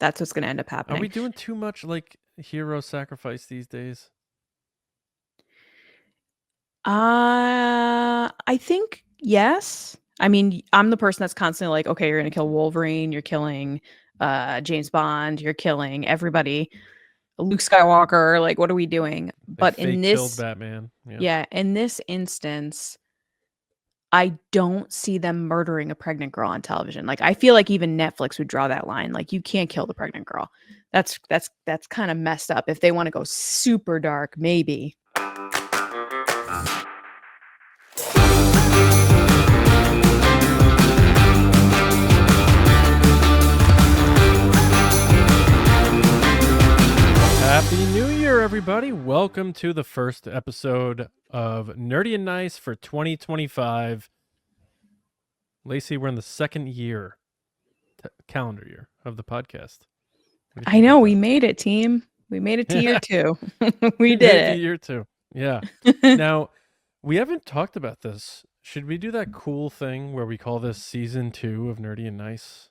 That's what's going to end up Are happening. we doing too much like hero sacrifice these days? I think yes. I mean, I'm the person that's constantly like, okay, you're going to kill Wolverine, you're killing James Bond, you're killing everybody. Luke Skywalker, like what are we doing? They But in fake killed this Batman. Yeah. yeah, in this instance, I don't see them murdering a pregnant girl on television. Like I feel like even Netflix would draw that line. Like you can't kill the pregnant girl. That's kind of messed up. If they want to go super dark, maybe. Happy New Year, everybody. Welcome to the first episode of Nerdy and Nice for 2025. Lacey, we're in the second year, calendar year of the podcast. I know we made it, team. We made it to year 2. We did it. Year 2. Yeah. Now, we haven't talked about this. Should we do that cool thing where we call this season 2 of Nerdy and Nice?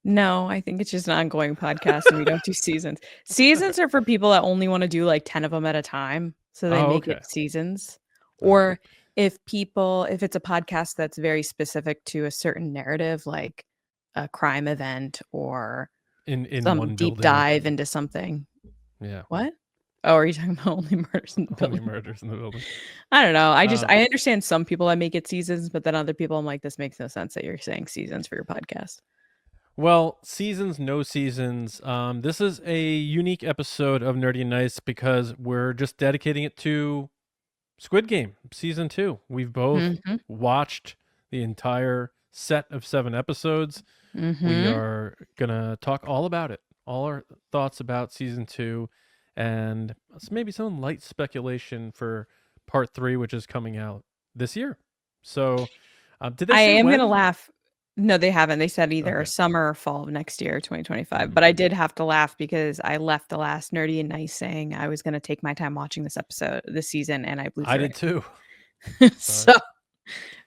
No, I think it's just an ongoing podcast and we don't do seasons. Seasons are for people that only want to do like 10 of them at a time. So they make it seasons. Or if it's a podcast that's very specific to a certain narrative, like a crime event or in some one deep building. dive into something. Yeah. What? Oh, are you talking about only murders in the building? Only murders in the building. I don't know. I understand some people that make it seasons, but then other people I'm like, this makes no sense that you're saying seasons for your podcast. Well, seasons, no seasons. This is a unique episode of Nerdy and Nice because we're just dedicating it to Squid Game season 2. We've both watched the entire set of 7 episodes. We are gonna talk all about it, all our thoughts about season 2, and maybe some light speculation for part 3, which is coming out this year. So, did they say I am when? gonna laugh. No, they haven't. They said either summer or fall of next year, 2025. But I did have to laugh because I left the last Nerdy and Nice saying I was going to take my time watching this season, and I blew through I did too. So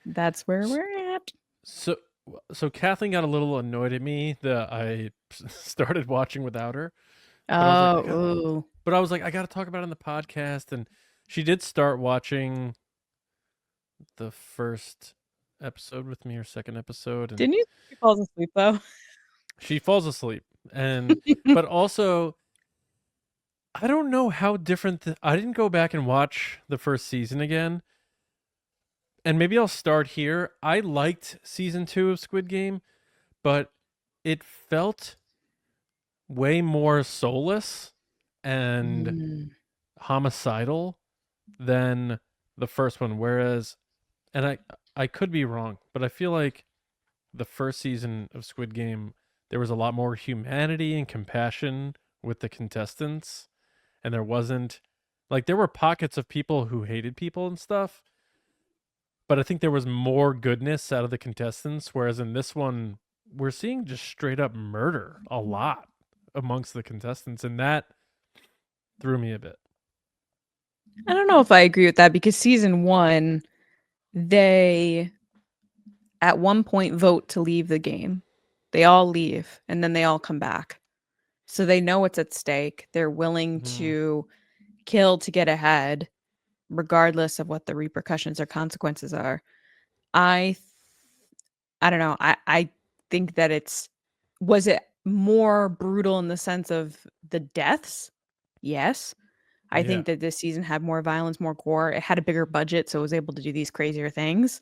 that's where we're at. So Kathleen got a little annoyed at me that I started watching without her. But I was like, I got to talk about it on the podcast, and she did start watching the first episode with me, or second episode. And didn't you? She falls asleep though. She falls asleep, and but also, I don't know how different. I didn't go back and watch the first season again, and maybe I'll start here. I liked season 2 of Squid Game, but it felt way more soulless and homicidal than the first one. Whereas, and I could be wrong, but I feel like the first season of Squid Game, there was a lot more humanity and compassion with the contestants, and there wasn't, like, there were pockets of people who hated people and stuff, but I think there was more goodness out of the contestants, whereas in this one, we're seeing just straight up murder a lot amongst the contestants, and that threw me a bit. I don't know if I agree with that, because season 1, they at one point vote to leave the game. They all leave and then they all come back. So they know what's at stake. They're willing to kill to get ahead, regardless of what the repercussions or consequences are. I don't know. I think that was it more brutal in the sense of the deaths? Yes. I think that this season had more violence, more gore. It had a bigger budget, so it was able to do these crazier things.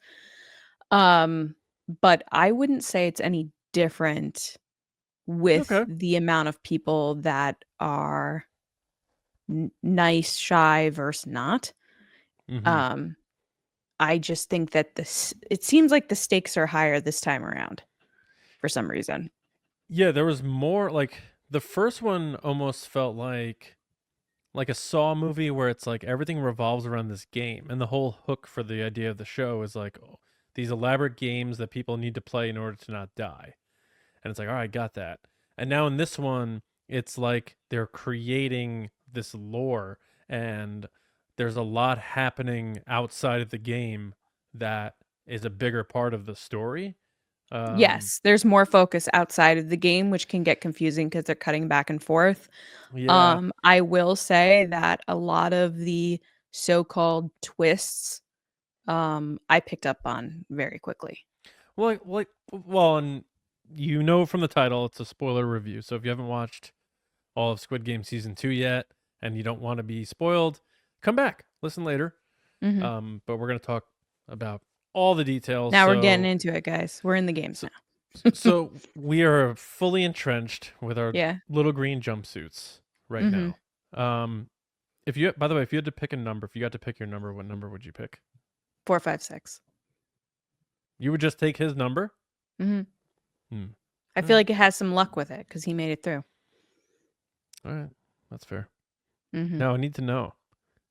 But I wouldn't say it's any different with the amount of people that are nice, shy versus not. I just think that it seems like the stakes are higher this time around for some reason. Yeah, there was more, like, the first one almost felt like a Saw movie where it's like everything revolves around this game, and the whole hook for the idea of the show is like, oh, these elaborate games that people need to play in order to not die. And it's like, all right, got that. And now in this one, it's like they're creating this lore, and there's a lot happening outside of the game that is a bigger part of the story. Yes, there's more focus outside of the game, which can get confusing because they're cutting back and forth. Yeah. I will say that a lot of the so-called twists, I picked up on very quickly. Well, and you know from the title, it's a spoiler review. So if you haven't watched all of Squid Game season 2 yet, and you don't want to be spoiled, come back, listen later. But we're gonna talk about all the details. Now we're getting into it, guys. We're in the games now. So we are fully entrenched with our Yeah. little green jumpsuits right now. If you, by the way, if you had to pick a number, if you got to pick your number, what number would you pick? 4, 5, 6. You would just take his number? I feel like it has some luck with it because he made it through. All right, that's fair. Now I need to know,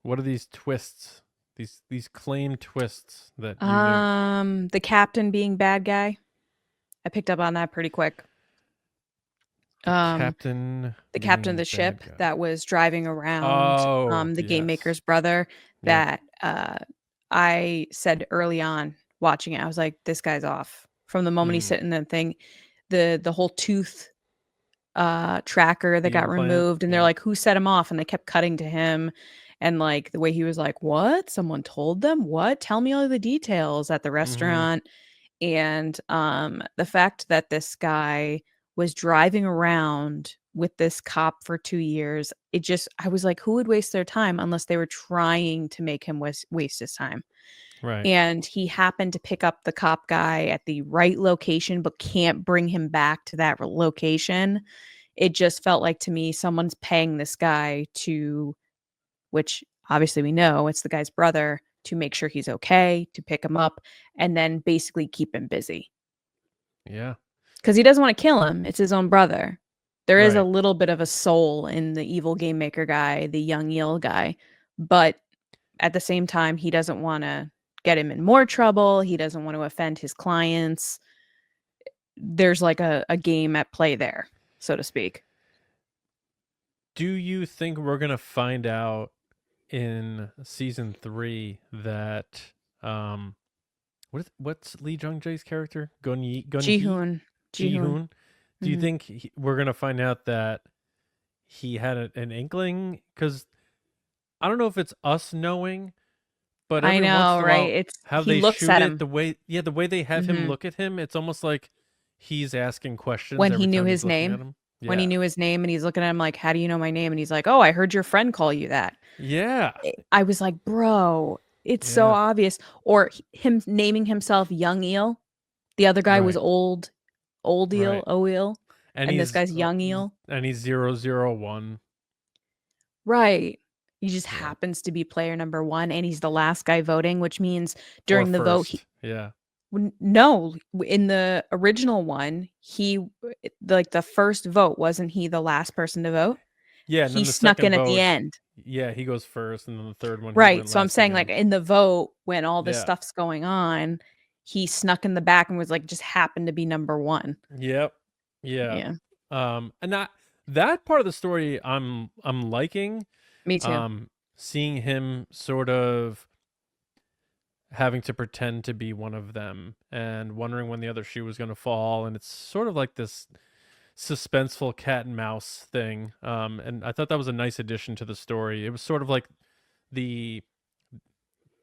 what are these twists? These claimed twists that you knew? The captain being bad guy. I picked up on that pretty quick. The captain of the ship that was driving around the game maker's brother that I said early on watching it, I was like, this guy's off. From the moment he's sitting in the thing, the whole tooth tracker that got removed, and they're like, who set him off? And they kept cutting to him, and like the way he was like, what? Someone told them? What? Tell me all the details at the restaurant. And the fact that this guy was driving around with this cop for 2 years, I was like, who would waste their time unless they were trying to make him waste his time? Right. And he happened to pick up the cop guy at the right location, but can't bring him back to that location. It just felt like to me, someone's paying this guy to, which obviously we know it's the guy's brother, to make sure he's okay, to pick him up, and then basically keep him busy. Yeah. Because he doesn't want to kill him. It's his own brother. There is a little bit of a soul in the evil game maker guy, the young Eel guy. But at the same time, he doesn't want to get him in more trouble. He doesn't want to offend his clients. There's like a game at play there, so to speak. Do you think we're going to find out in season 3 that what's Lee Jung-jae's character? Ji-hoon. Do you think we're going to find out that he had an inkling? Because I don't know if it's us knowing, but every once in a while, it's how he they looks shoot at it, him. the way they have him look at him, it's almost like he's asking questions when every he knew time his he's looking at name. him. When he knew his name and he's looking at him like, how do you know my name? And he's like, oh, I heard your friend call you that. Yeah. I was like, bro, it's so obvious. Or him naming himself Young Eel. The other guy was Old Eel, O-Eel. And this guy's Young Eel. And he's 001. Right. He just happens to be player number 1, and he's the last guy voting, which means during the vote, no, in the original one, he like the first vote, wasn't he the last person to vote? Yeah, he snuck in at the end. Yeah, he goes first, and then the third one. Right. So I'm saying, like, in the vote, when all this stuff's going on, he snuck in the back and was like, just happened to be number 1. Yep. Yeah. And that part of the story, I'm liking. Me too. Seeing him sort of having to pretend to be one of them and wondering when the other shoe was going to fall, and it's sort of like this suspenseful cat and mouse thing. And I thought that was a nice addition to the story. It was sort of like the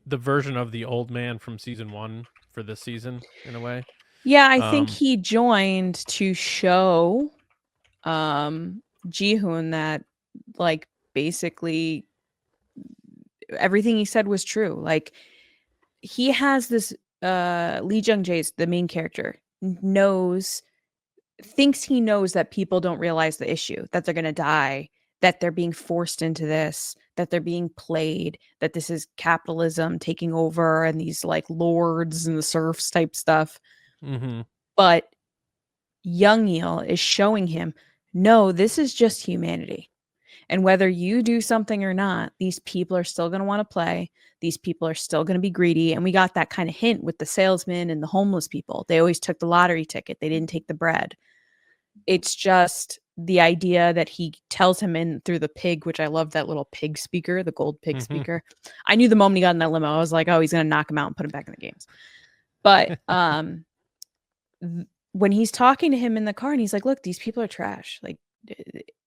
version of the old man from season 1 for this season, in a way. Yeah, I think he joined to show Ji-hoon that, like, basically everything he said was true. Like, he has this Lee Jung-jae's, the main character, thinks he knows that people don't realize the issue, that they're going to die, that they're being forced into this, that they're being played, that this is capitalism taking over and these like lords and the serfs type stuff. But Young Eel is showing him, no, this is just humanity. And whether you do something or not, these people are still going to want to play. These people are still going to be greedy. And we got that kind of hint with the salesmen and the homeless people. They always took the lottery ticket. They didn't take the bread. It's just the idea that he tells him in through the pig, which I love that little pig speaker, the gold pig speaker. I knew the moment he got in that limo, I was like, oh, he's going to knock him out and put him back in the games. But when he's talking to him in the car and he's like, look, these people are trash. Like,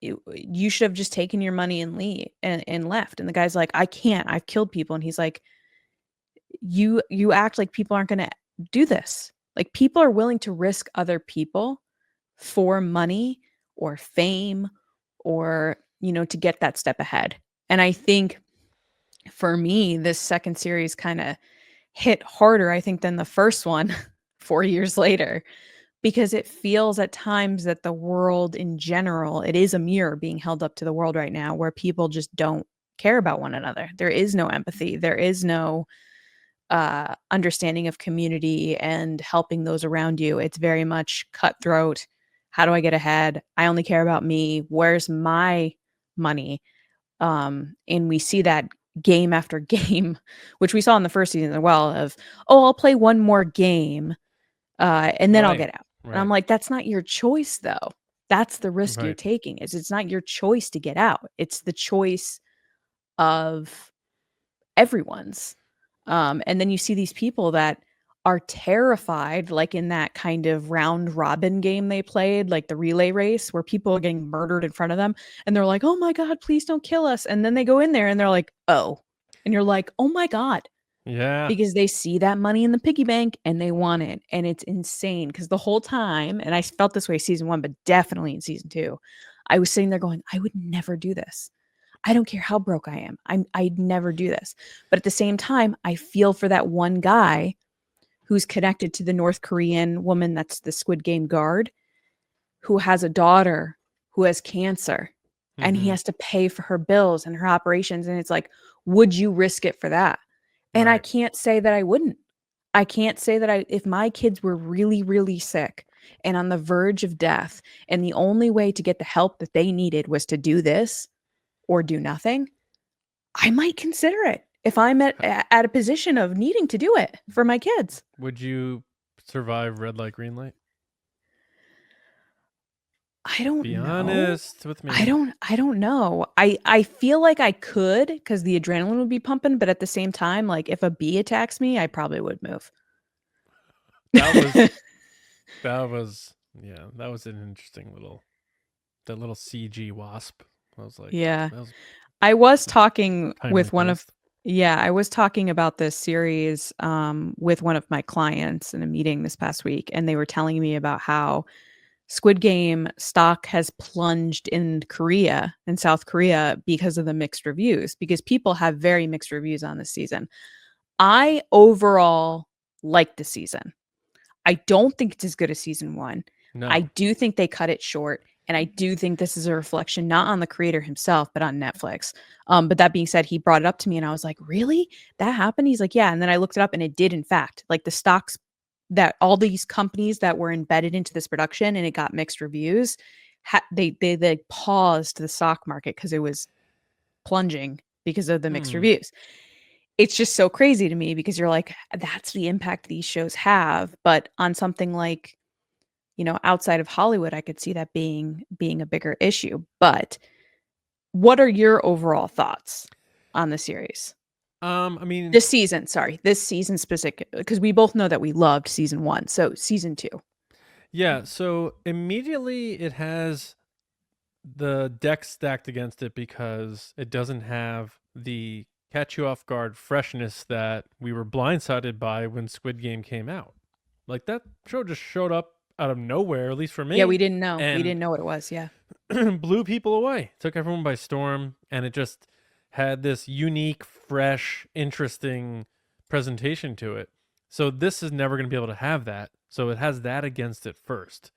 you should have just taken your money and left. And the guy's like, I can't, I've killed people. And he's like, you act like people aren't going to do this. Like, people are willing to risk other people for money or fame or, to get that step ahead. And I think for me, this second series kind of hit harder, I think, than the first one 4 years later, because it feels at times that the world in general, it is a mirror being held up to the world right now where people just don't care about one another. There is no empathy. There is no understanding of community and helping those around you. It's very much cutthroat. How do I get ahead? I only care about me. Where's my money? And we see that game after game, which we saw in the first season as well, of, oh, I'll play one more game and then I'll get out. Right. And I'm like, that's not your choice, though. That's the risk you're taking. It's not your choice to get out. It's the choice of everyone's. And then you see these people that are terrified, like in that kind of round robin game they played, like the relay race where people are getting murdered in front of them. And they're like, oh my God, please don't kill us. And then they go in there and they're like, oh. And you're like, oh my God. Yeah. Because they see that money in the piggy bank and they want it. And it's insane. Because the whole time, and I felt this way season 1, but definitely in season 2, I was sitting there going, I would never do this. I don't care how broke I am. I'd never do this. But at the same time, I feel for that one guy who's connected to the North Korean woman that's the Squid Game guard, who has a daughter who has cancer, and he has to pay for her bills and her operations. And it's like, would you risk it for that? And I can't say that I wouldn't. I can't say that if my kids were really, really sick and on the verge of death, and the only way to get the help that they needed was to do this or do nothing, I might consider it if I'm at a position of needing to do it for my kids. Would you survive red light, green light? I don't know. Be honest with me. I don't know. I feel like I could, because the adrenaline would be pumping, but at the same time, like if a bee attacks me, I probably would move. That was an interesting little CG wasp. I was like, yeah. I was talking with one of I was talking about this series with one of my clients in a meeting this past week, and they were telling me about how Squid Game stock has plunged in Korea and South Korea because of the mixed reviews, because people have very mixed reviews on this season. I overall like the season. I don't think it's as good as season 1. No. I do think they cut it short. And I do think this is a reflection not on the creator himself, but on Netflix. But that being said, he brought it up to me and I was like, really? That happened? He's like, yeah. And then I looked it up and it did, in fact. Like the stocks that all these companies that were embedded into this production and it got mixed reviews, they paused the stock market because it was plunging because of the mixed reviews. It's just so crazy to me because you're like, that's the impact these shows have. But on something like, outside of Hollywood, I could see that being a bigger issue. But what are your overall thoughts on the series? I mean, this season specific, because we both know that we loved season 1. So season 2. Yeah. So immediately it has the deck stacked against it because it doesn't have the catch you off guard freshness that we were blindsided by when Squid Game came out. Like that show just showed up out of nowhere, at least for me. Yeah, we didn't know. We didn't know what it was. Yeah. Blew people away. Took everyone by storm. And it just had this unique, fresh, interesting presentation to it. So this is never going to be able to have that. So it has that against it first.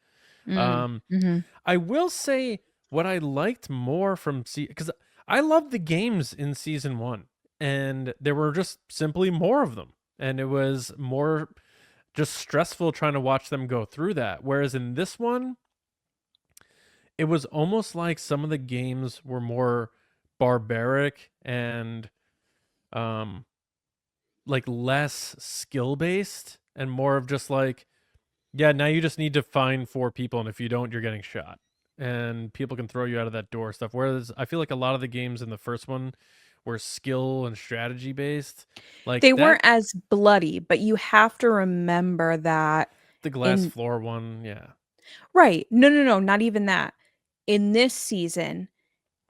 I will say what I liked more from because I loved the games in season 1. And there were just simply more of them. And it was more just stressful trying to watch them go through that. Whereas in this one, it was almost like some of the games were more barbaric and like less skill based and more of just like, yeah, now you just need to find 4 people, and if you don't, you're getting shot. And people can throw you out of that door stuff. Whereas I feel like a lot of the games in the first one were skill and strategy based. Like they weren't as bloody, but you have to remember that The glass In floor one, yeah. right. No, not even that. In this season,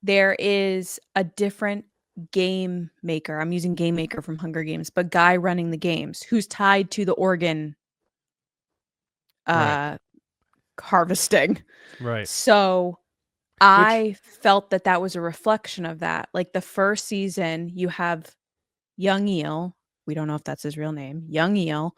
there is a different game maker. I'm using game maker from Hunger Games, but guy running the games who's tied to the organ Right. harvesting. Right. So Which I felt that that was a reflection of that. Like the first season, you have young Eel. We don't know if that's his real name. Young Eel,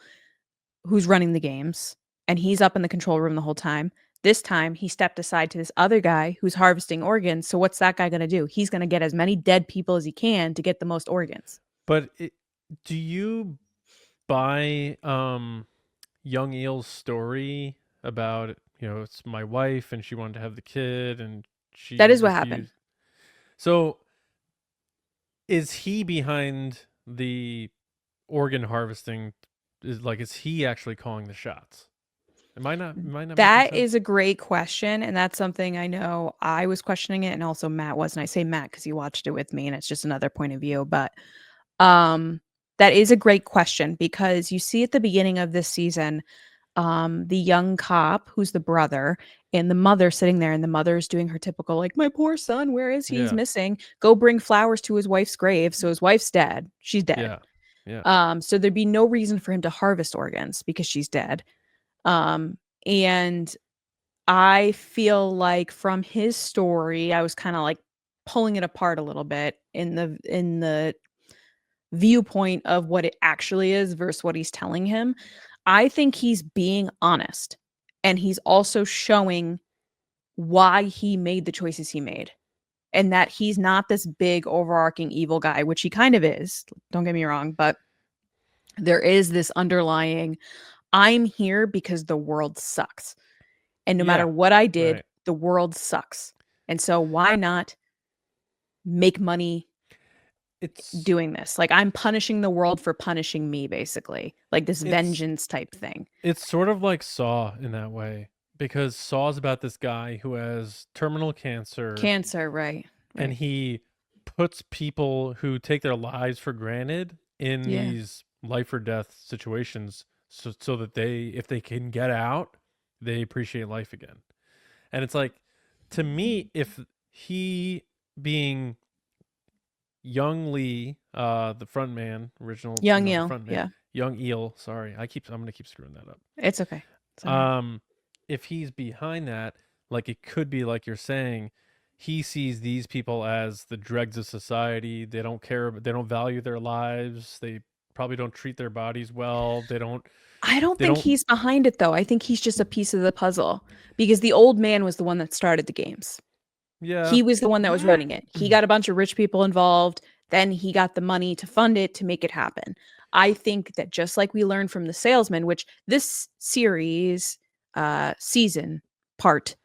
who's running the games, and he's up in the control room the whole time. This time, he stepped aside to this other guy who's harvesting organs. So what's that guy going to do? He's going to get as many dead people as he can to get the most organs. but do you buy young Eel's story about, it's my wife and she wanted to have the kid and she That is what refused. happened. So is he behind the organ harvesting? Is he actually calling the shots? Am I not making That sense? is a great question, and that's something I know I was questioning it, and also Matt was, and I say Matt because he watched it with me, and it's just another point of view. But that is a great question because you see at the beginning of this season, the young cop who's the brother and the mother sitting there, and the mother's doing her typical like, "My poor son, where is he? He's Yeah. missing. Go bring flowers to his wife's grave." So his wife's dead. She's dead. Yeah. Yeah. So there'd be no reason for him to harvest organs because she's dead. And I feel like from his story, I was kind of like pulling it apart a little bit in the viewpoint of what it actually is versus what he's telling him. I think he's being honest, and he's also showing why he made the choices he made, and that he's not this big overarching evil guy, which he kind of is. Don't get me wrong, but there is this underlying, I'm here because the world sucks. And no matter Yeah. what I did, Right. the world sucks. And so why not make money It's doing this? Like I'm punishing the world for punishing me, basically. Like this vengeance type thing. It's sort of like Saw in that way, because Saw's about this guy who has terminal cancer, Cancer, right. and he puts people who take their lives for granted in Yeah. these life or death situations so that if they can get out, they appreciate life again. And it's like, to me, if he being young Lee, the front man, original Young the Eel. front man, Yeah. young Eel, sorry, I'm gonna keep screwing that up. It's okay. It's all right. If he's behind that, like it could be like you're saying, he sees these people as the dregs of society. They don't care, they don't value their lives. They probably don't treat their bodies well. I don't they think don't he's behind it though. I think he's just a piece of the puzzle because the old man was the one that started the games. Yeah. He was the one that was running it. He got a bunch of rich people involved. Then he got the money to fund it to make it happen. I think that just like we learned from The Salesman, which this series season part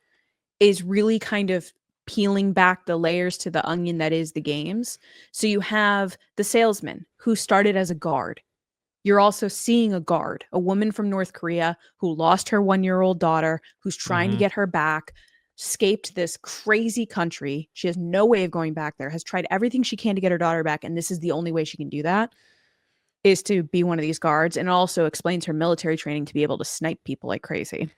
is really kind of peeling back the layers to the onion that is the games. So you have the salesman who started as a guard. You're also seeing a guard, a woman from North Korea who lost her 1-year-old daughter, who's trying to get her back, escaped this crazy country. She has no way of going back there, has tried everything she can to get her daughter back. And this is the only way she can do that, is to be one of these guards. And it also explains her military training to be able to snipe people like crazy.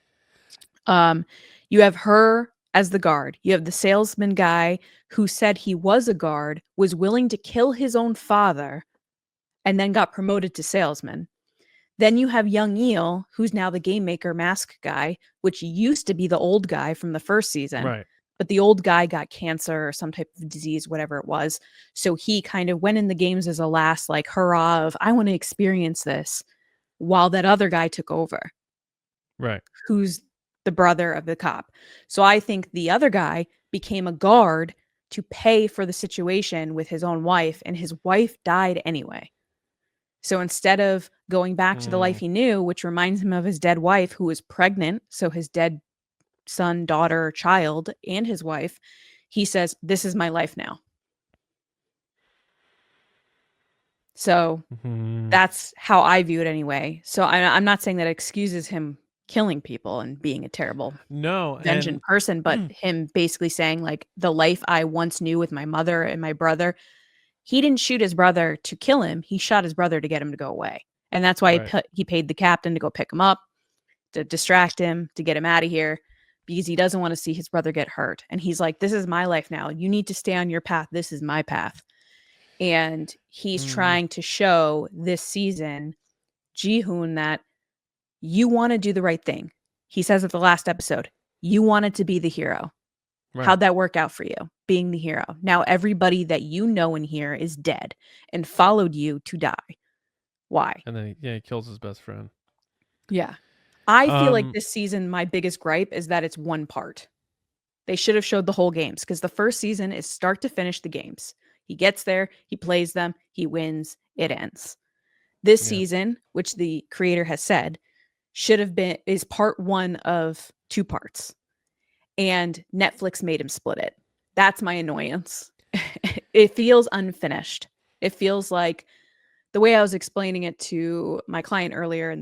You have her as the guard. You have the salesman guy who said he was a guard, was willing to kill his own father, and then got promoted to salesman. Then you have young Eel, who's now the game maker mask guy, which used to be the old guy from the first season. Right. But the old guy got cancer or some type of disease, whatever it was. So he kind of went in the games as a last like hurrah of, I want to experience this, while that other guy took over. Right. Who's the brother of the cop. So I think the other guy became a guard to pay for the situation with his own wife, and his wife died anyway. So instead of going back to the life he knew, which reminds him of his dead wife who was pregnant, so his dead son, daughter, child, and his wife, he says, this is my life now. So that's how I view it anyway. So I'm not saying that excuses him killing people and being a terrible vengeant person, but him basically saying like, the life I once knew with my mother and my brother, he didn't shoot his brother to kill him. He shot his brother to get him to go away. And that's why he paid the captain to go pick him up, to distract him, to get him out of here, because he doesn't want to see his brother get hurt. And he's like, this is my life now. You need to stay on your path. This is my path. And he's trying to show this season Ji-hoon that you want to do the right thing. He says at the last episode, you wanted to be the hero. Right. How'd that work out for you, being the hero? Now everybody that you know in here is dead and followed you to die. Why? And then he kills his best friend. Yeah. I feel like this season, my biggest gripe is that it's one part. They should have showed the whole games, because the first season is start to finish the games. He gets there, he plays them, he wins, it ends. This season, which the creator has said, is part 1 of 2 parts. And Netflix made him split it. That's my annoyance. It feels unfinished. It feels like, the way I was explaining it to my client earlier,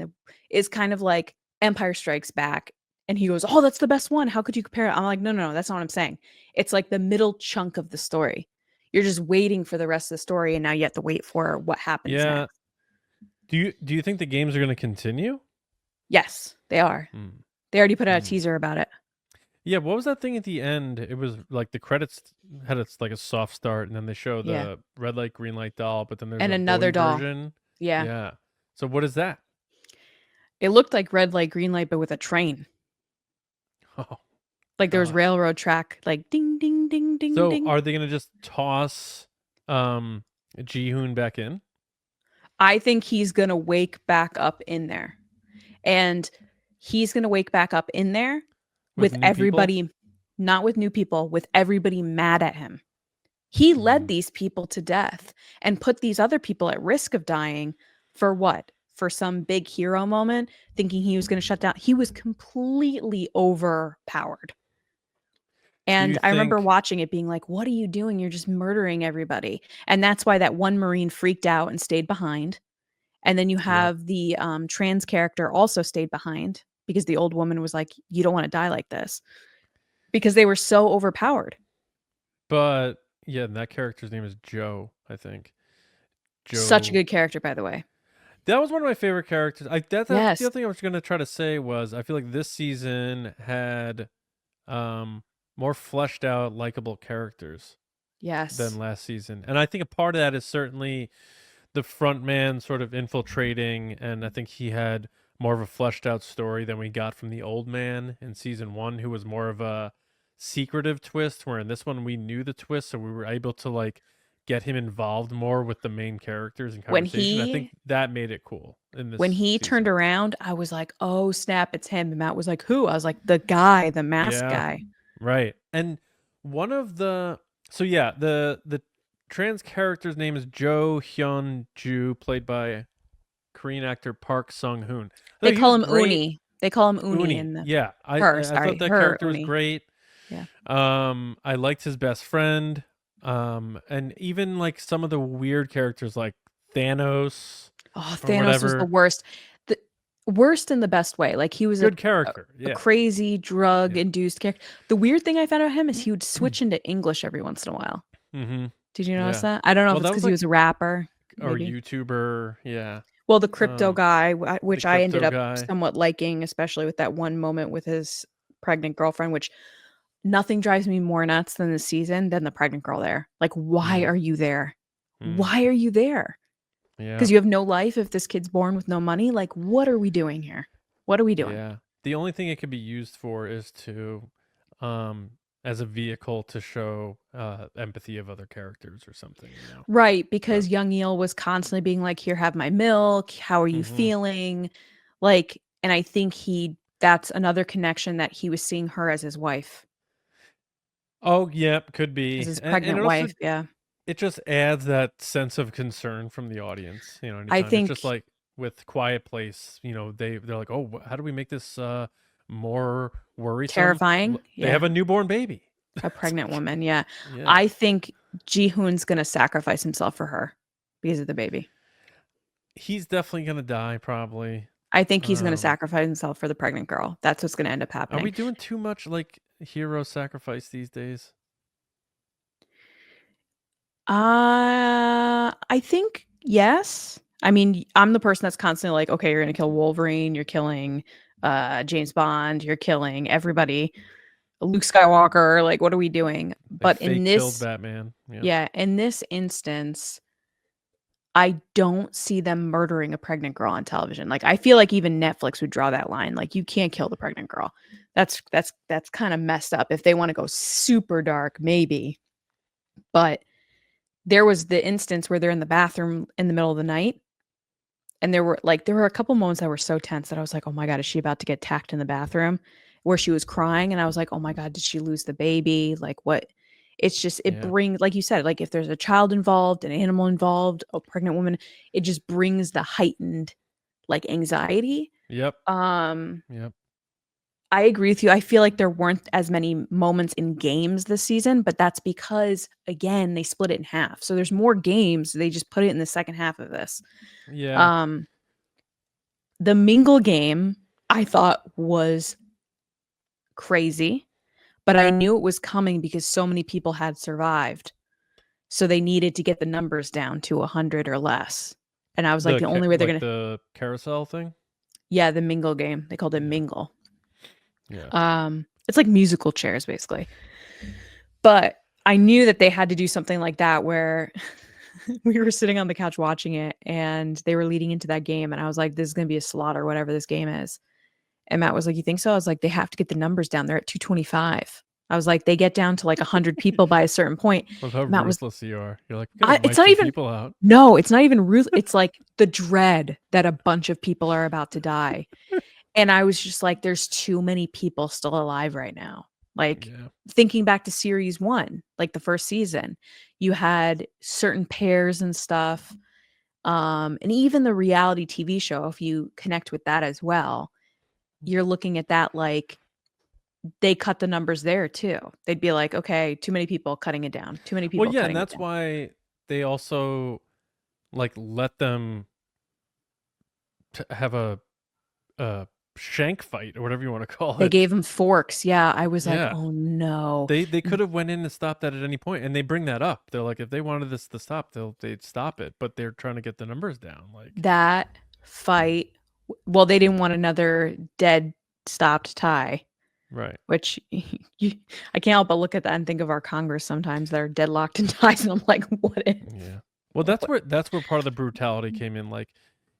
is kind of like Empire Strikes Back. And he goes, oh, that's the best one. How could you compare it? I'm like, no, that's not what I'm saying. It's like the middle chunk of the story. You're just waiting for the rest of the story, and now you have to wait for what happens next. Do you think the games are going to continue? Yes, they are. They already put out a teaser about it. Yeah, what was that thing at the end? It was like the credits had like a soft start, and then they show the red light, green light doll, but then there's another doll version. Yeah. So what is that? It looked like red light, green light, but with a train. Oh, like there was railroad track, like ding, ding, ding, ding, so ding. Are they going to just toss Ji-hoon back in? I think he's going to wake back up in there. And he's going to wake back up in there with everybody, not with new people, with everybody mad at him. He led these people to death and put these other people at risk of dying for what? For some big hero moment, thinking he was going to shut down. He was completely overpowered. And I remember watching it being like, what are you doing? You're just murdering everybody. And that's why that one Marine freaked out and stayed behind. And then you have the trans character also stayed behind, because the old woman was like, you don't want to die like this, because they were so overpowered. But yeah, that character's name is Joe, I think. Joe. Such a good character, by the way. That was one of my favorite characters. That's the other thing I was going to try to say was, I feel like this season had more fleshed out, likable characters than last season. And I think a part of that is certainly the front man sort of infiltrating, and I think he had more of a fleshed out story than we got from the old man in season 1, who was more of a secretive twist, where in this one we knew the twist, so we were able to like get him involved more with the main characters and conversation. I think that made it cool. When he turned around, I was like, oh snap, it's him. And Matt was like, who? I was like, the guy, the masked guy. Right. And one of the the trans character's name is Jo Hyun-ju, played by Korean actor Park Sung-hoon. They call him Uni. They call him Uni in the I thought that character was great. Yeah. I liked his best friend. And even like some of the weird characters like Thanos. Oh, Thanos was the worst. The worst in the best way. Like he was good character. A crazy drug-induced character. The weird thing I found about him is he would switch into English every once in a while. Did you notice that? I don't know if it's because he was a rapper or YouTuber. Yeah. Well, the crypto guy, which I ended up somewhat liking, especially with that one moment with his pregnant girlfriend, which nothing drives me more nuts than this season than the pregnant girl there. Like, why are you there? Why are you there? Because you have no life if this kid's born with no money. Like, what are we doing here? What are we doing? Yeah. The only thing it could be used for is to, as a vehicle to show empathy of other characters or something. You know? Right. Because young Neil was constantly being like, here, have my milk. How are you feeling? Like, and I think that's another connection, that he was seeing her as his wife. Oh, yeah, could be. As his pregnant wife, It just adds that sense of concern from the audience. You know, I think it's just like with Quiet Place, you know, they're like, oh, how do we make this more worrisome? Terrifying. They have a newborn baby. A pregnant woman, yeah. I think Ji-hoon's going to sacrifice himself for her because of the baby. He's definitely going to die, probably. I think he's going to sacrifice himself for the pregnant girl. That's what's going to end up happening. Are we doing too much like hero sacrifice these days? I think yes. I mean, I'm the person that's constantly like, okay, you're going to kill Wolverine, you're killing James Bond, you're killing everybody. Luke Skywalker, like, what are we doing? They But in fake killed this, Batman. Yeah. yeah, in this instance, I don't see them murdering a pregnant girl on television. Like, I feel like even Netflix would draw that line. Like, you can't kill the pregnant girl. That's kind of messed up. If they want to go super dark, maybe. But there was the instance where they're in the bathroom in the middle of the night, and there were a couple moments that were so tense that I was like, oh my God, is she about to get attacked in the bathroom? Where she was crying, and I was like, oh my God, did she lose the baby? Like, what? It's just, it brings, like you said, like if there's a child involved, an animal involved, a pregnant woman, it just brings the heightened like anxiety. Yep. Yep. I agree with you. I feel like there weren't as many moments in games this season, but that's because, again, they split it in half. So there's more games. They just put it in the second half of this. Yeah. The mingle game I thought was crazy, but I knew it was coming because so many people had survived. So they needed to get the numbers down to 100 or less. And I was like, the only way they're going to... the carousel thing? Yeah, the mingle game. They called it mingle. Yeah. It's like musical chairs, basically. But I knew that they had to do something like that where we were sitting on the couch watching it and they were leading into that game. And I was like, this is going to be a slaughter, whatever this game is. And Matt was like, you think so? I was like, they have to get the numbers down. They're at 225. I was like, they get down to like 100 people by a certain point. Love how Matt ruthless you are. You're like, it's not even people out. No, it's not even ruth. It's like the dread that a bunch of people are about to die. And I was just like, there's too many people still alive right now. Like thinking back to series 1, like the first season, you had certain pairs and stuff. And even the reality TV show, if you connect with that as well, you're looking at that like they cut the numbers there too. They'd be like, okay, too many people, cutting it down. Too many people. Well, yeah, and that's why they also like let them have a shank fight or whatever you want to call it. They gave him forks. Yeah, I was like, oh no. They could have went in and stopped that at any point, and they bring that up. They're like, if they wanted this to stop, they'd stop it, but they're trying to get the numbers down. Like that fight. Well, they didn't want another dead stopped tie. Right. Which I can't help but look at that and think of our Congress sometimes that are deadlocked in ties, and I'm like, what? Yeah. Well, that's where part of the brutality came in. Like,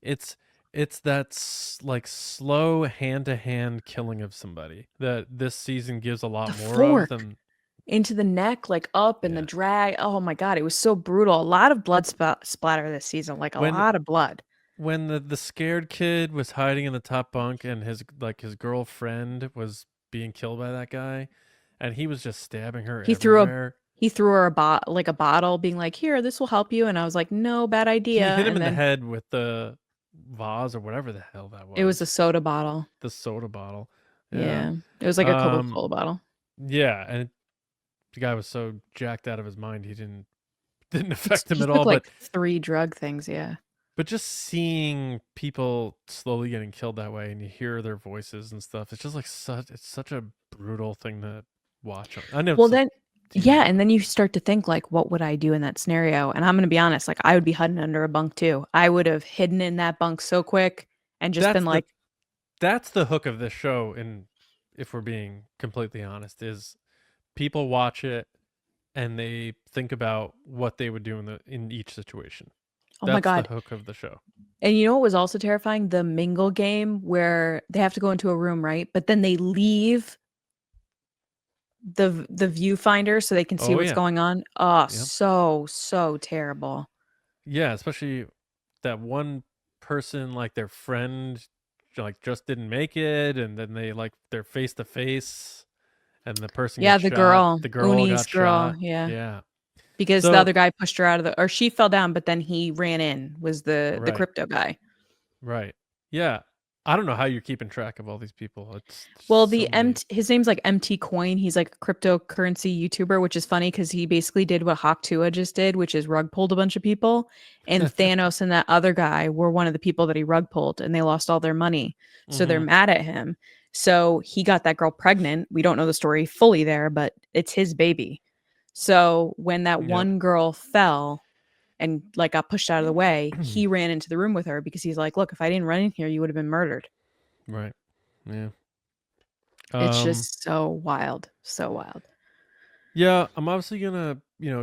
it's that like slow hand-to-hand killing of somebody that this season gives a lot more of than into the neck, like up, and the drag. Oh my God, it was so brutal. A lot of blood splatter this season, like a lot of blood. When the scared kid was hiding in the top bunk and his girlfriend was being killed by that guy, and he was just stabbing her everywhere. He threw her a bottle, being like, here, this will help you. And I was like, no, bad idea. He hit him in the head with the vase or whatever the hell that was. It was a soda bottle. The soda bottle. Yeah. It was like a Coca-Cola bottle. Yeah, and the guy was so jacked out of his mind, he didn't affect him at all. Like 3 drug things, yeah. But just seeing people slowly getting killed that way, and you hear their voices and stuff, it's just like it's such a brutal thing to watch. I know. Well, then, yeah, and then you start to think like, what would I do in that scenario? And I'm going to be honest, like I would be hiding under a bunk too. I would have hidden in that bunk so quick and just been like. That's the hook of this show, and if we're being completely honest, is people watch it and they think about what they would do in each situation. Oh my God. That's the hook of the show. And you know what was also terrifying? The mingle game where they have to go into a room, right? But then they leave the viewfinder so they can see what's going on. Oh, so terrible. Yeah, especially that one person, like their friend, like just didn't make it, and then they're face to face, and the person gets the shot. girl Uni's got shot. Yeah. Because the other guy pushed her out of or she fell down, but then he ran in, was the crypto guy. Right. Yeah. I don't know how you're keeping track of all these people. His name's like MT Coin. He's like a cryptocurrency YouTuber, which is funny because he basically did what Hawk Tua just did, which is rug pulled a bunch of people. And Thanos and that other guy were one of the people that he rug pulled, and they lost all their money. So they're mad at him. So he got that girl pregnant. We don't know the story fully there, but it's his baby. So when that one girl fell and like got pushed out of the way, he ran into the room with her because he's like, look, if I didn't run in here, you would have been murdered. Right. Yeah. It's just so wild. So wild. Yeah, I'm obviously gonna,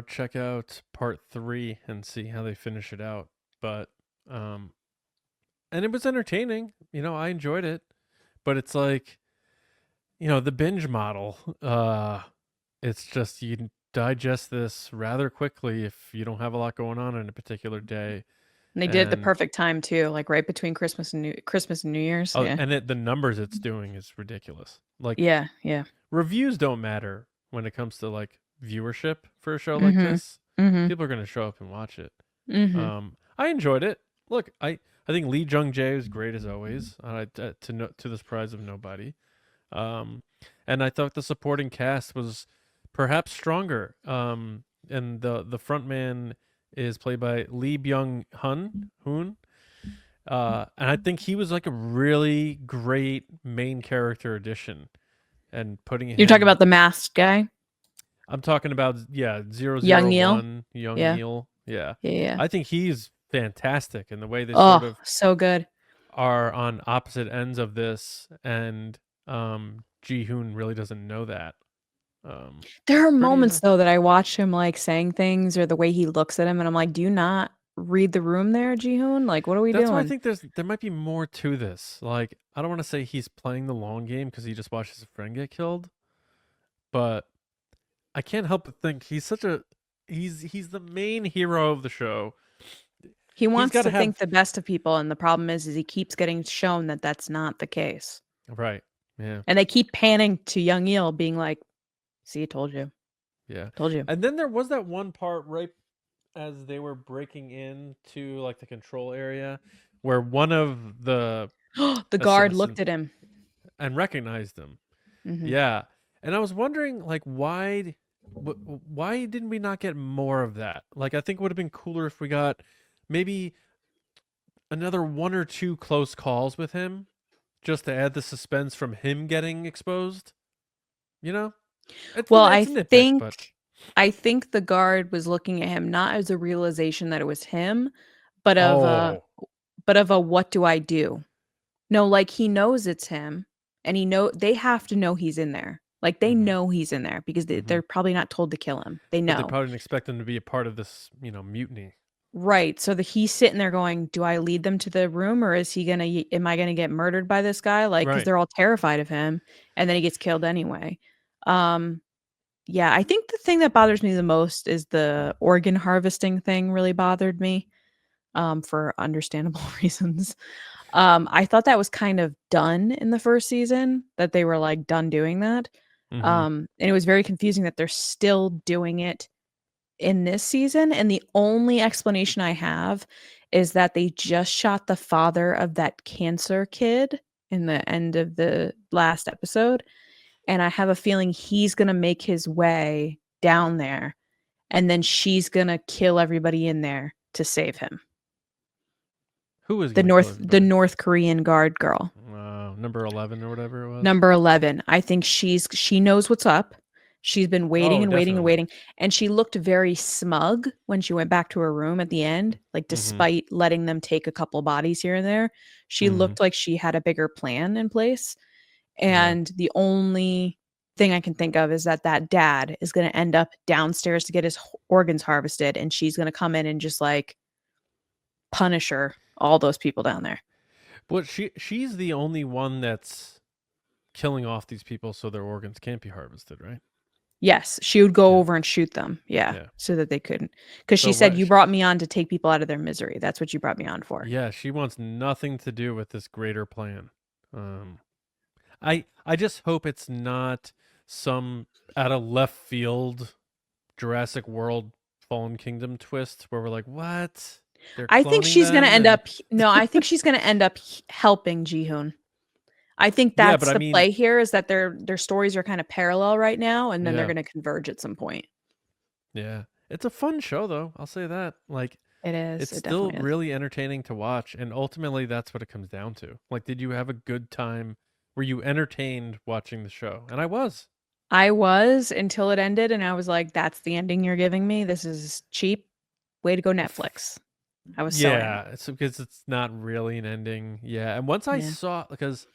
check out part 3 and see how they finish it out. But um and it was entertaining. I enjoyed it. But it's like, the binge model. It's just you digest this rather quickly if you don't have a lot going on in a particular day. And they did it at the And perfect time too, like right between Christmas and New Year's. Yeah. and the numbers it's doing is ridiculous. Like, Yeah, yeah. reviews don't matter when it comes to like viewership for a show like Mhm. this. Mhm. People are going to show up and watch it. Mhm. I enjoyed it. Look, I think Lee Jung Jae is great as always. To the surprise of nobody. And I thought the supporting cast was perhaps stronger. And the front man is played by Lee Byung Hoon. And I think he was like a really great main character addition. And putting You're talking him, about the masked guy? I'm talking about Young Neil? 001 Young Yeah. Neil. Yeah, Yeah, yeah. I think he's fantastic in the way they sort Oh, of so good. are on opposite ends of this, and Ji Hoon really doesn't know that. There are Pretty moments though that I watch him like saying things or the way he looks at him, and I'm like, do you not read the room there, Ji-hoon? Like, what are we That's why I doing? think there might be more to this. Like, I don't want to say he's playing the long game because he just watched his friend get killed, but I can't help but think he's the main hero of the show. He He's wants got to to have think the best of people, and the problem is he keeps getting shown that that's not the case. right. Yeah. And they keep panning to Young Eel, being like, "See, I told you, Yeah. told you." And then there was that one part right as they were breaking into like the control area where one of the The guard assassin looked at him. and recognized him. Mhm. Yeah. And I was wondering like why didn't we not get more of that? Like I think it would have been cooler if we got maybe another one or two close calls with him just to add the suspense from him getting exposed. You know? Well, It's a nitpick, but I think the guard was looking at him not as a realization that it was him, but of a oh. what do I do? No, like he knows it's him, and they have to know he's in there. Like they Mhm. know he's in there because Mhm. they're probably not told to kill him. They But they know. probably didn't expect him to be a part of this, mutiny. Right. So he's sitting there going, "Do I lead them to the room, or is he gonna? Am I gonna get murdered by this guy?" Like, because Right. they're all terrified of him, and then he gets killed anyway. Um, yeah, I think the thing that bothers me the most is the organ harvesting thing. Really bothered me, for understandable reasons. I thought that was kind of done in the first season, that they were like done doing that. Mhm. And it was very confusing that they're still doing it in this season, and the only explanation I have is that they just shot the father of that cancer kid in the end of the last episode, and I have a feeling he's gonna make his way down there, and then she's gonna kill everybody in there to save him. Who is going to kill The everybody? North Korean guard girl. Number 11 or whatever it was. Number 11. I think she knows what's up. She's been waiting Oh, and waiting and definitely. waiting, and she looked very smug when she went back to her room at the end, like, Mhm. despite letting them take a couple bodies here and there, she Mhm. looked like she had a bigger plan in place, Yeah. and the only thing I can think of is that that dad is gonna end up downstairs to get his h organs harvested, and she's gonna come in and just, like, punish all those people down there. But she's the only one that's killing off these people so their organs can't be harvested, right? Yes, she would go Yeah. over and shoot them, yeah, Yeah. so that they couldn't. Because So she said, what "You brought me on to take people out of their misery. That's what you brought me on for." yeah, she wants nothing to do with this greater plan. Um I just hope it's not some out of left field Jurassic World Fallen Kingdom twist where we're like, "What? They're I think cloning she's gonna them?" end And up no, I think she's gonna end up helping Ji-hoon. I think yeah, but that's I the mean, play here, is that their stories are kinda parallel right now, and then they're yeah. gonna converge at some point. Yeah. It's a fun show though. I'll say that. Like It is, it's it still definitely is. really entertaining to watch and ultimately that's what it comes down to. Like did you have a good time? Were you entertained watching the show? And I was. I was, until it ended, and I was like, "That's the ending you're giving me? This is cheap. Way to go, Netflix." I was so angry. Yeah, it's because it's not really an ending. Yeah. And once I Yeah. saw because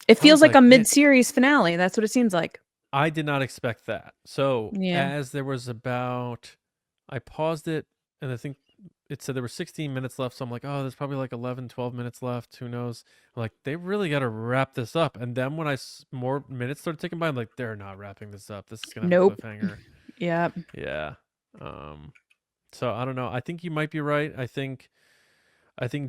It I was feels like like, a man, mid-series finale. That's what it seems like. I did not expect that. So Yeah. as there was about, I paused it, and I think it said there were 16 minutes left. So I'm like, oh, there's probably like 11, 12 minutes left. Who knows? I'm like, they really got to wrap this up. And then when more minutes started ticking by, I'm like, they're not wrapping this up. This is gonna have a Nope. cliffhanger. Yeah. Yeah. Um. So I don't know. I think you might be right. I think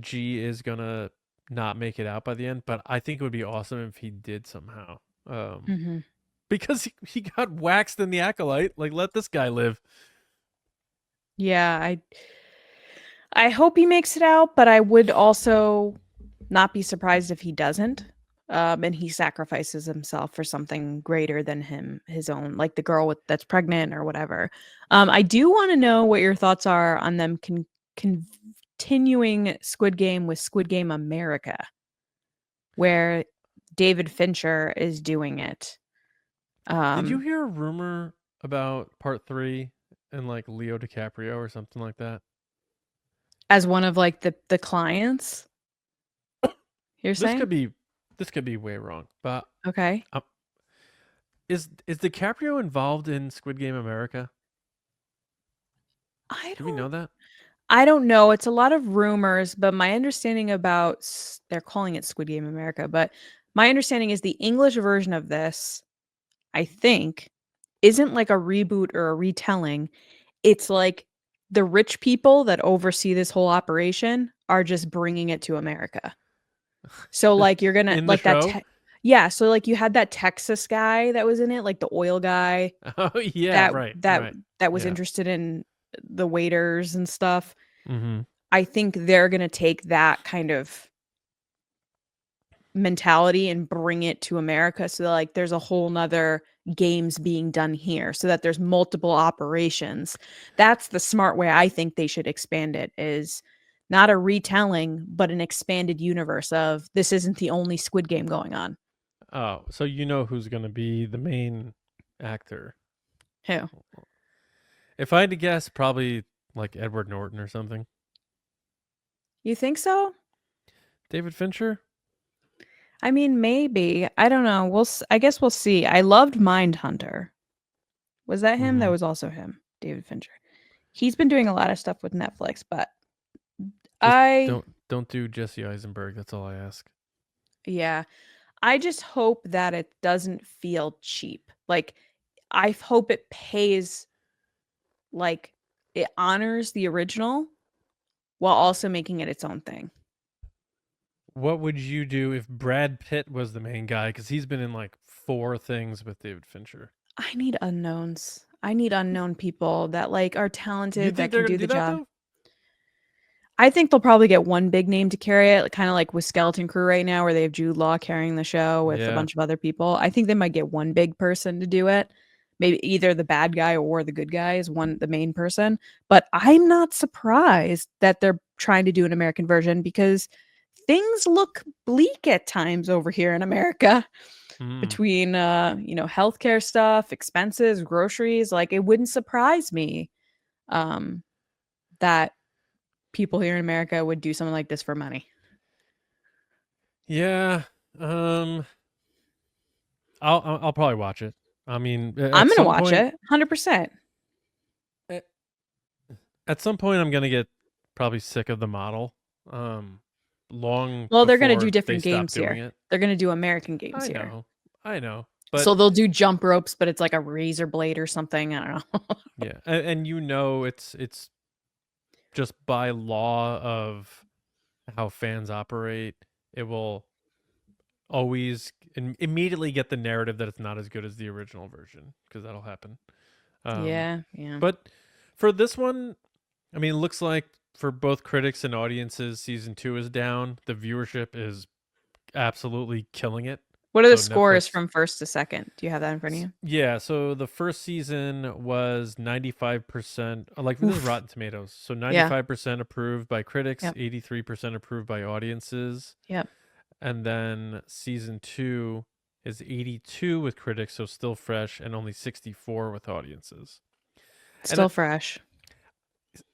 G is gonna not make it out by the end, but I think it would be awesome if he did somehow. Hmm. Because he got waxed in the Acolyte. Like, let this guy live. Yeah, I hope he makes it out, but I would also not be surprised if he doesn't. And he sacrifices himself for something greater than his own, like the girl that's pregnant or whatever. I do want to know what your thoughts are on them continuing Squid Game with Squid Game America, where David Fincher is doing it. Did you Um, hear a rumor about part 3 and like Leo DiCaprio or something like that? as one of like the clients, you're This saying? could be this could be way wrong, but Okay. is DiCaprio involved in Squid Game America? I Do we know don't that? I don't know. It's a lot of rumors, but my understanding about they're calling it Squid Game America, but my understanding is the English version of this, I think, isn't like a reboot or a retelling. It's like the rich people that oversee this whole operation are just bringing it to America. So like you're gonna In the like that show? yeah, so like you had that Texas guy that was in it, like the oil guy Oh yeah, that right, that right. that was Yeah. interested in the waiters and stuff. Mm-hmm. I think they're gonna take that kind of mentality and bring it to America so that, like, there's a whole nother games being done here so that there's multiple operations. That's the smart way I think they should expand it, is not a retelling, but an expanded universe of this isn't the only Squid Game going on. Oh, so you know who's gonna be the main actor? Who? If I had to guess, probably like Edward Norton or something. You think so? David Fincher? I mean, maybe. I don't know. I guess we'll see. I loved Mindhunter. Was that him? That Mm-hmm. was also him, David Fincher. He's been doing a lot of stuff with Netflix, but Just I don't do Jesse Eisenberg. That's all I ask. yeah, I just hope that it doesn't feel cheap. Like I hope it pays, like it honors the original while also making it its own thing. What would you do if Brad Pitt was the main guy? Because he's been in like 4 things with David Fincher. I need unknowns. I need unknown people that like are You talented think that they're can gonna do do the that job. though? I think they'll probably get one big name to carry it, kind of like with Skeleton Crew right now, where they have Jude Law carrying the show with a Yeah. bunch of other people. I think they might get one big person to do it. Maybe either the bad guy or the good guy is the main person. But I'm not surprised that they're trying to do an American version because things look bleak at times over here in America Mm. between healthcare stuff, expenses, groceries. Like it wouldn't surprise me um that people here in America would do something like this for money. Yeah. Um. I'll probably watch it. I mean, I'm gonna watch it, 100%. at at some point, I'm gonna get probably sick of the model. Long Well, they're gonna do before they different stop games doing here. it. They're gonna do American games I here. know. I know. So But they'll do jump ropes, but it's like a razor blade or something. I don't know. yeah, and you know, it's just by law of how fans operate, it will always immediately get the narrative that it's not as good as the original version because that'll happen. Um, Yeah, yeah. but for this one, I mean, it looks like for both critics and audiences, season 2 is down. The viewership is absolutely killing it. What are the So scores Netflix, from first to second? Do you have that in front of you? yeah. So the first season was 95%. Like this is Oof. Rotten Tomatoes. So Yeah. 95% approved by critics, Yep. 83% approved by audiences. Yep. And then season 2 is 82 with critics, so still fresh, and only 64 with audiences. Still fresh.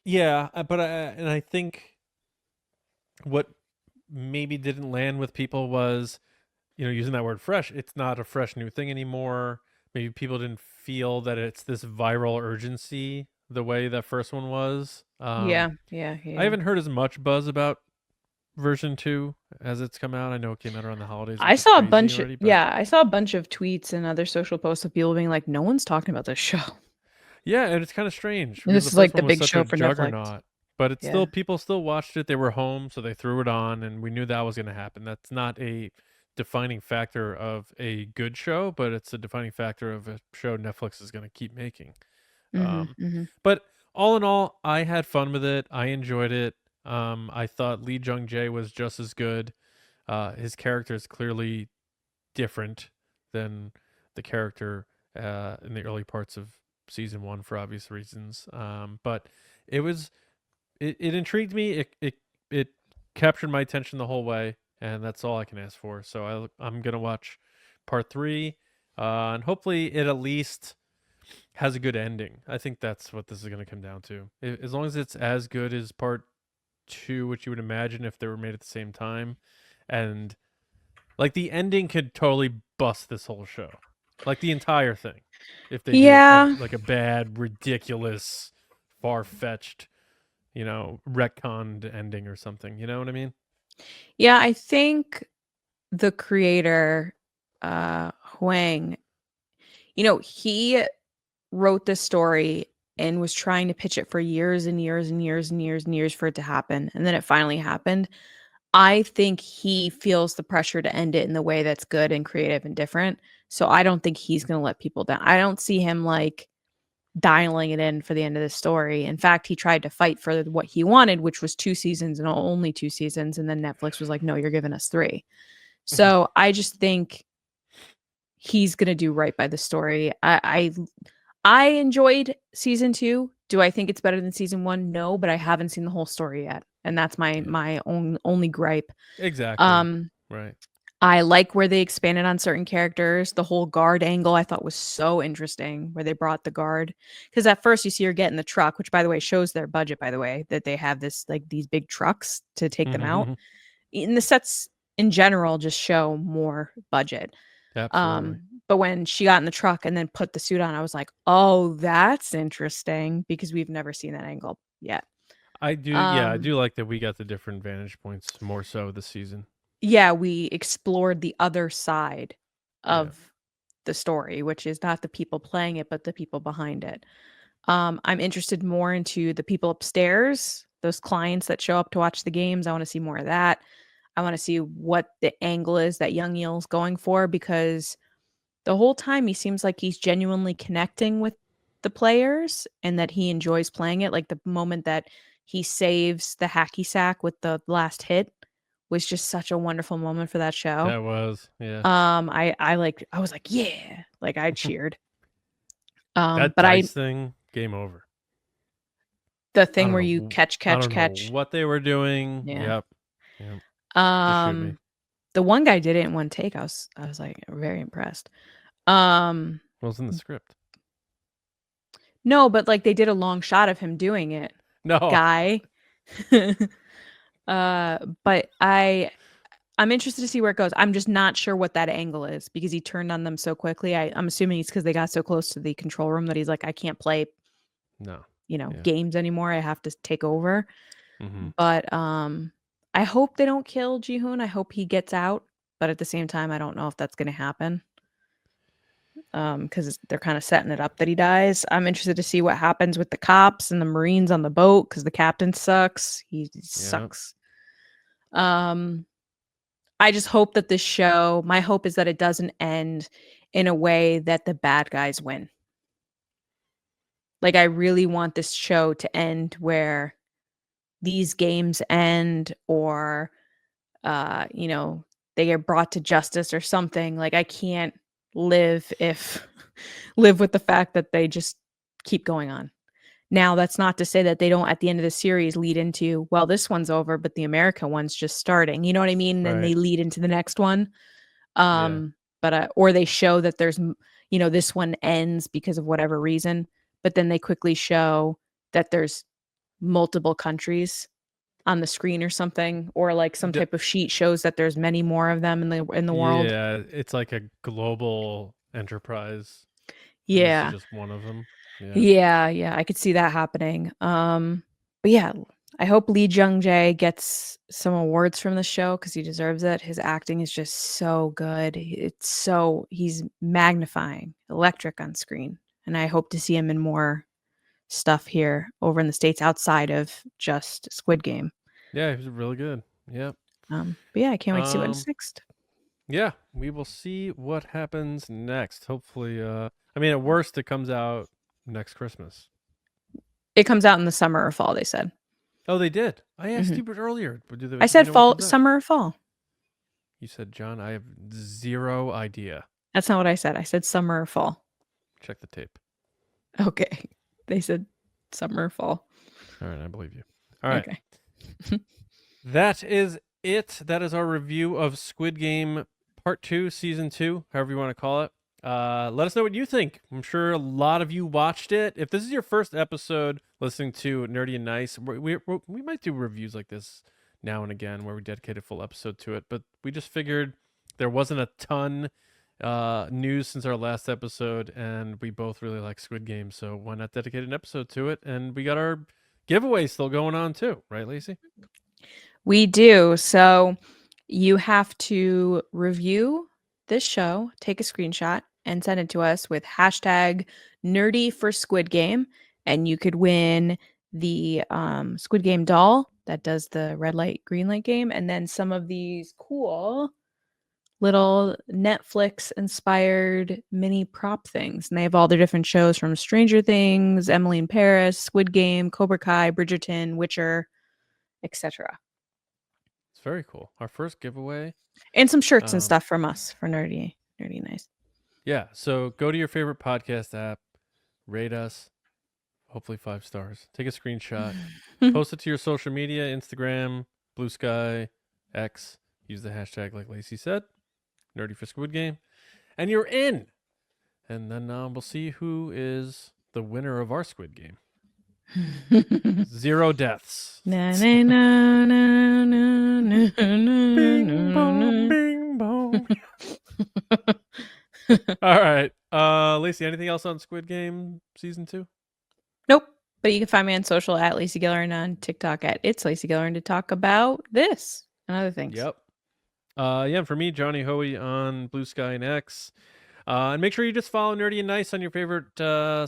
Yeah, but I think what maybe didn't land with people was, using that word fresh, it's not a fresh new thing anymore. Maybe people didn't feel that it's this viral urgency the way that first one was. Yeah. I haven't heard as much buzz about version 2 as it's come out. I know it came out around the holidays, I which is saw a crazy bunch already, but I saw a bunch of tweets and other social posts of people being like, no one's talking about this show. yeah, and it's kind of strange And because this the is like first the one was big such a show for Netflix. juggernaut. But it's Yeah. still, people still watched it. They were home, so they threw it on, and we knew that was going to happen. That's not a defining factor of a good show, but it's a defining factor of a show Netflix is going to keep making. But all in all, I had fun with it. I enjoyed it. I thought Lee Jung-jae was just as good. His character is clearly different than the character in the early parts of season 1 for obvious reasons. But it intrigued me. It captured my attention the whole way, and that's all I can ask for. So I'm gonna watch part 3, and hopefully it at least has a good ending. I think that's what this is gonna come down to. As long as it's as good as part 2, which you would imagine if they were made at the same time, and like the ending could totally bust this whole show, like the entire thing, if they do like a bad, ridiculous, far-fetched, retconned ending or something. You know what I mean? Yeah, I think the creator, Huang, he wrote this story and was trying to pitch it for years and years and years and years and years for it to happen. And then it finally happened. I think he feels the pressure to end it in the way that's good and creative and different. So I don't think he's going to let people down. I don't see him like dialing it in for the end of the story. In fact, he tried to fight for what he wanted, which was 2 seasons and only 2 seasons. And then Netflix was like, no, you're giving us 3. So I just think he's going to do right by the story. I enjoyed season 2. Do I think it's better than season 1? No, but I haven't seen the whole story yet. And that's my only gripe. Exactly. Right. I like where they expanded on certain characters. The whole guard angle I thought was so interesting, where they brought the guard. Because at first you see her get in the truck, which by the way shows their budget, by the way, that they have this like these big trucks to take them out. And the sets in general just show more budget. Absolutely. But when she got in the truck and then put the suit on, I was like, oh, that's interesting, because we've never seen that angle yet. I do. I do like that we got the different vantage points more so this season. Yeah, we explored the other side of the story, which is not the people playing it, but the people behind it. I'm interested more into the people upstairs, those clients that show up to watch the games. I want to see more of that. I want to see what the angle is that Young Yeel's going for, because the whole time he seems like he's genuinely connecting with the players and that he enjoys playing it. Like the moment that he saves the hacky sack with the last hit was just such a wonderful moment for that show. That was, yeah. I was like, yeah, like I cheered. That but dice thing, game over. The thing where you catch. I don't know what they were doing. Yeah. Yep. The one guy did it in one take. I was like very impressed. What was in the script? No, but like they did a long shot of him doing it. No. Guy. But I'm interested to see where it goes. I'm just not sure what that angle is, because he turned on them so quickly. I'm assuming it's because they got so close to the control room that he's like, I can't play games anymore. I have to take over. But I hope they don't kill Ji-hoon. I hope he gets out. But at the same time, I don't know if that's going to happen. Because they're kind of setting it up that he dies. I'm interested to see what happens with the cops and the Marines on the boat, because the captain sucks. He sucks. I just hope that this show, my hope is that it doesn't end in a way that the bad guys win. Like, I really want this show to end where these games end, or, they get brought to justice or something. Like, I can't live with the fact that they just keep going on. Now, that's not to say that they don't, at the end of the series, lead into, well, this one's over, but the America one's just starting. You know what I mean? Then they lead into the next one. But or they show that there's, this one ends because of whatever reason, but then they quickly show that there's multiple countries on the screen or something, or like some D- type of sheet shows that there's many more of them in the world. Yeah, it's like a global enterprise, and this is Yeah. just one of them. Yeah. Yeah, I could see that happening. But yeah, I hope Lee Jung-jae gets some awards from the show because he deserves it. His acting is just so good. He's magnifying, electric on screen. And I hope to see him in more stuff here over in the States outside of just Squid Game. Yeah, he was really good. Yep. But yeah, I can't wait to see what's next. Yeah, we will see what happens next. Hopefully, I mean, at worst, it comes out next Christmas. It comes out in the summer or fall, they said. Oh, they did. I asked you earlier. I said fall, summer or fall. You said, John, I have zero idea. That's not what I said. I said summer or fall. Check the tape. Okay. They said summer or fall. All right, I believe you. All right. Okay. That is it. That is our review of Squid Game Part 2, Season 2, however you want to call it. Let us know what you think. I'm sure a lot of you watched it. If this is your first episode listening to Nerdy and Nice, we might do reviews like this now and again where we dedicate a full episode to it. But we just figured there wasn't a ton news since our last episode, and we both really like Squid Game, so why not dedicate an episode to it? And we got our giveaway still going on too, right, Lacey? We do. So you have to review this show, take a screenshot, and send it to us with hashtag nerdy for Squid Game. And you could win the Squid Game doll that does the red light, green light game. And then some of these cool little Netflix inspired mini prop things. And they have all the different shows from Stranger Things, Emily in Paris, Squid Game, Cobra Kai, Bridgerton, Witcher, etc. It's very cool. Our first giveaway. And some shirts and stuff from us for Nerdy Nice. Yeah. So go to your favorite podcast app, rate us, hopefully 5 stars. Take a screenshot, post it to your social media, Instagram, Blue Sky, X. Use the hashtag like Lacey said, Nerdy for Squid Game, and you're in. And then we'll see who is the winner of our Squid Game. 0 deaths. Na, na, na, na, na, na, Bing bong, bing bong. All right. Lacey, anything else on Squid Game Season 2? Nope. But you can find me on social at Lacey Gilleran, on TikTok at It's Lacey Gilleran, to talk about this and other things. Yep. Yeah, for me, Johnny Hoey on Blue Sky and X. And make sure you just follow Nerdy and Nice on your favorite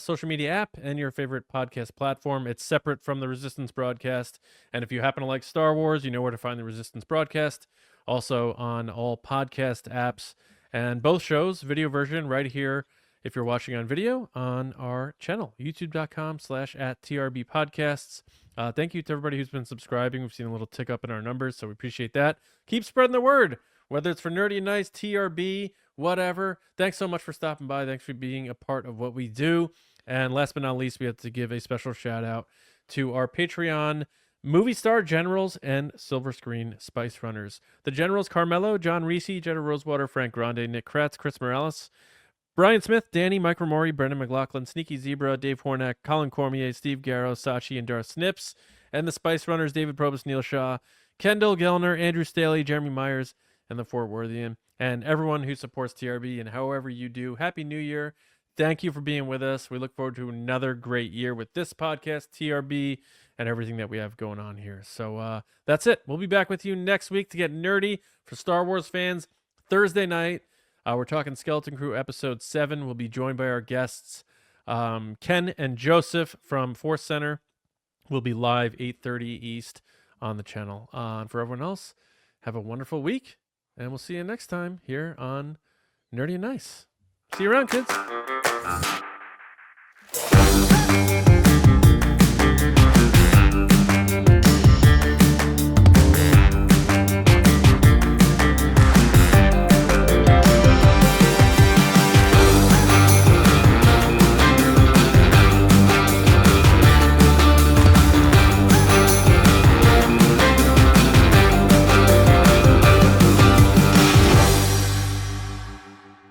social media app and your favorite podcast platform. It's separate from the Resistance broadcast. And if you happen to like Star Wars, you know where to find the Resistance broadcast. Also on all podcast apps. And both shows, video version, right here if you're watching on video on our channel, youtube.com/@TRB podcasts. Thank you to everybody who's been subscribing. We've seen a little tick up in our numbers, so we appreciate that. Keep spreading the word, whether it's for Nerdy and Nice, TRB, whatever. Thanks so much for stopping by. Thanks for being a part of what we do. And last but not least, we have to give a special shout out to our Patreon movie star generals and silver screen spice runners. The generals: Carmelo, John RISI, Jetta Rosewater, Frank Grande, Nick Kratz, Chris Morales, Brian Smith, Dani, Mike Rumore, Brennan McLaughlin, Sneaky Zebra, Dave Hornack, Colin Cormier, Steve Garrow, Sachi, and Darth Snips. And the Spice Runners: David Probus, Neil Shah, KENDALL, GELNER, Andrew Staley, Jeremy Myers, and the Fortworthian. And everyone who supports TRB and however you do, Happy New Year. Thank you for being with us. We look forward to another great year with this podcast, TRB, and everything that we have going on here. So that's it. We'll be back with you next week to get nerdy for Star Wars fans. Thursday night, we're talking Skeleton Crew Episode 7. We'll be joined by our guests, Ken and Joseph from Force Center. We'll be live 8:30 East on the channel. And for everyone else, have a wonderful week, and we'll see you next time here on Nerdy and Nice. See you around, kids.